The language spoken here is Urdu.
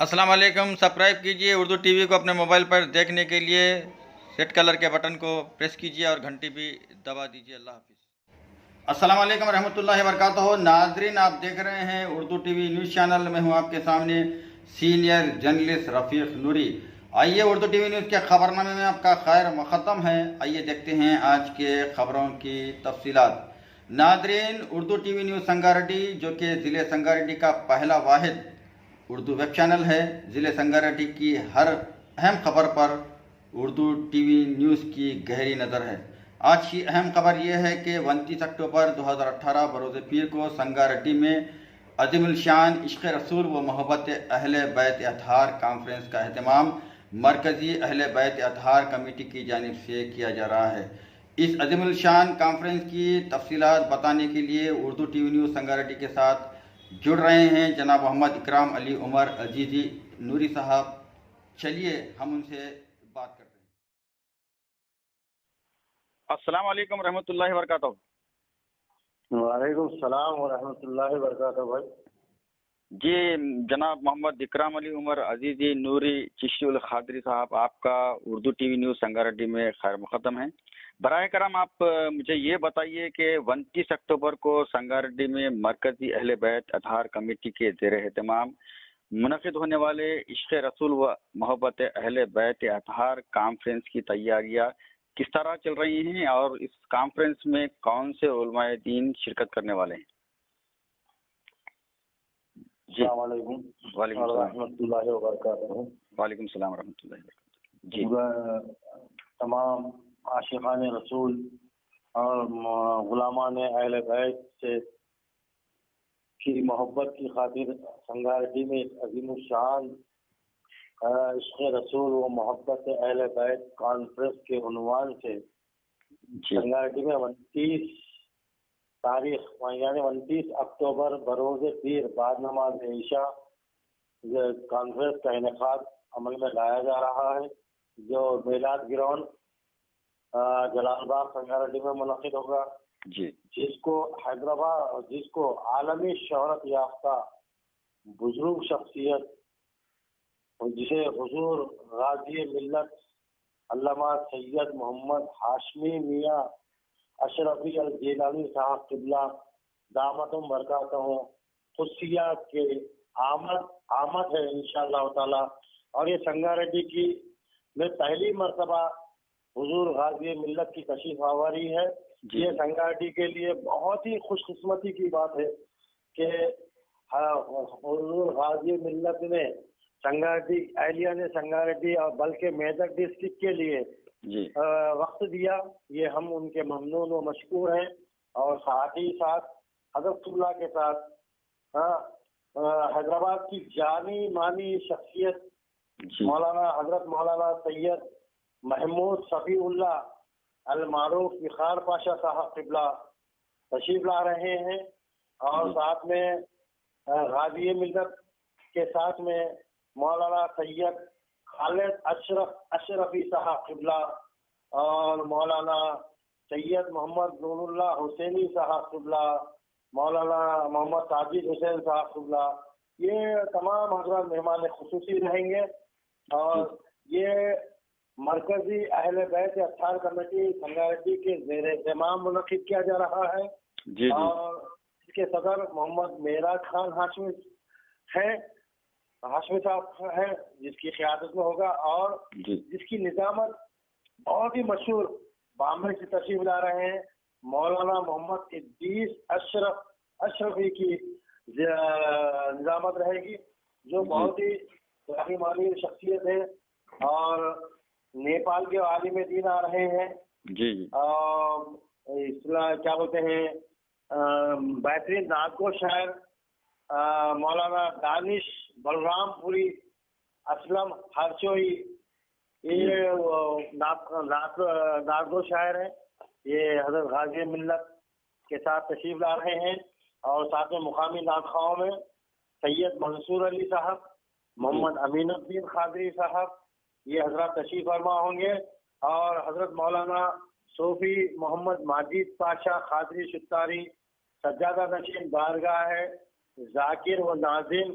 السلام علیکم. سبسکرائب کیجیے اردو ٹی وی کو اپنے موبائل پر دیکھنے کے لیے ریڈ کلر کے بٹن کو پریس کیجیے اور گھنٹی بھی دبا دیجیے. اللہ حافظ. السلام علیکم ورحمۃ اللہ وبرکاتہ. ناظرین، آپ دیکھ رہے ہیں Urdu T V news channel. میں ہوں آپ کے سامنے سینئر جرنلسٹ رفیق نوری. آئیے اردو ٹی وی نیوز کے خبرنامے میں آپ کا خیر مقدم ہے. آئیے دیکھتے ہیں آج کے خبروں کی تفصیلات. ناظرین، Urdu T V news Sangareddy, جو کہ ضلع سنگاریڈی کا پہلا واحد اردو ویب چینل ہے، ضلع سنگاریڈی کی ہر اہم خبر پر اردو ٹی وی نیوز کی گہری نظر ہے. آج کی اہم خبر یہ ہے کہ 29 اکتوبر 2018 بروز پیر کو سنگاریڈی میں عظیم الشان عشق رسول و محبت اہل بیت اطہار کانفرنس کا اہتمام مرکزی اہل بیت اطہار کمیٹی کی جانب سے کیا جا رہا ہے. اس عظیم الشان کانفرنس کی تفصیلات بتانے کے لیے Urdu T V news Sangareddy کے ساتھ جڑ رہے ہیں جناب محمد اکرام علی عمر عزیزی نوری صاحب. چلیے ہم ان سے بات کرتے ہیں. السلام علیکم ورحمۃ اللہ وبرکاتہ. وعلیکم السلام ورحمۃ اللہ وبرکاتہ بھائی. جی جناب محمد اکرام علی عمر عزیزی نوری چشتی القادری صاحب، آپ کا Urdu T V news Sangareddy میں خیر مقدم ہے. براہ کرم آپ مجھے یہ بتائیے کہ 29 اکتوبر کو سنگاریڈی میں مرکزی اہل بیت اطہار کمیٹی کے زیر اہتمام منعقد ہونے والے عشق رسول و محبت اہل بیت اطہار کانفرنس کی تیاریاں کس طرح چل رہی ہیں، اور اس کانفرنس میں کون سے علماء دین شرکت کرنے والے ہیں؟ جی السلام علیکم وعلیکم السلام. ورحمۃ اللہ وبرکاتہ. وعلیکم السلام ورحمۃ اللہ وبرکاتہ. جی تمام عاشقان رسول اور غلامان اہل بیت سے کی محبت کی خاطر سنگاریڈی میں عظیم الشان عشق رسول و محبت اہل بیت کانفرنس کے عنوان سے سنگاریڈی میں 29 تاریخ یعنی 29 اکتوبر بروز پیر بعد نماز عشاء کانفرنس کا انعقاد عمل میں لایا جا رہا ہے، جو میلاد گراؤنڈ جلال باغ سنگاریڈی میں منعقد ہوگا. جی جس کو حیدرآباد جس کو عالمی شہرت یافتہ بزرگ شخصیت جسے حضور غازی ملت علامہ سید محمد ہاشمی میاں اشرفی الجیلانی صاحب قبلہ دامتم برکاتہم خصوصیات کے آمد ہے انشاءاللہ تعالی. اور یہ سنگاریڈی کی میں پہلی مرتبہ حضور غازی ملت کی تشریف آوری ہے. یہ سنگاریڈی کے لیے بہت ہی خوش قسمتی کی بات ہے کہ حضور غازی ملت نے سنگاریڈی اہلیہ نے سنگاریڈی اور بلکہ میدک ڈسٹرکٹ کے لیے وقت دیا. یہ ہم ان کے ممنون و مشکور ہیں. اور ساتھ ہی ساتھ حضرت اللہ کے ساتھ حیدرآباد کی جانی مانی شخصیت مولانا حضرت مولانا سید محمود صفی اللہ المعروف افتخار پاشا صاحب قبلہ تشریف لا رہے ہیں. اور ساتھ میں غازی ملت کے ساتھ میں مولانا سید خالد اشرفی صاحب قبلہ اور مولانا سید محمد نور اللہ حسینی صاحب قبلہ، مولانا محمد ساجد حسین صاحب قبلہ، یہ تمام حضرات مہمان خصوصی رہیں گے. اور یہ مرکزی اہل بیت اطہار کمیٹی سنگاریڈی کے زیر اہتمام منعقد کیا جا رہا ہے. اور اس کے صدر محمد معراج خان ہاشمی صاحب ہیں، جس کی قیادت میں ہوگا. اور جس کی نظامت بہت ہی مشہور بامبے سے تشریف لا رہے ہیں مولانا محمد ادریس اشرفی کی نظامت رہے گی، جو بہت ہی رحمانی شخصیت ہے. اور نیپال کے عالم دین آ رہے ہیں. اور کیا بولتے ہیں بہترین نعت کو شاعر مولانا دانش بلرام پوری اسلم ہرچوئی، یہ نعت گو شاعر ہیں. یہ حضرت غازی ملت کے ساتھ تشریف لا رہے ہیں. اور ساتھ میں مقامی نعت خواہوں میں سید منصور علی صاحب، محمد امین الدین قادری صاحب، یہ حضرات تشریف فرما ہوں گے. اور حضرت مولانا صوفی محمد ماجد پاشا قادری شتاری سجادہ نشین بارگاہ ہے ذاکر و ناظم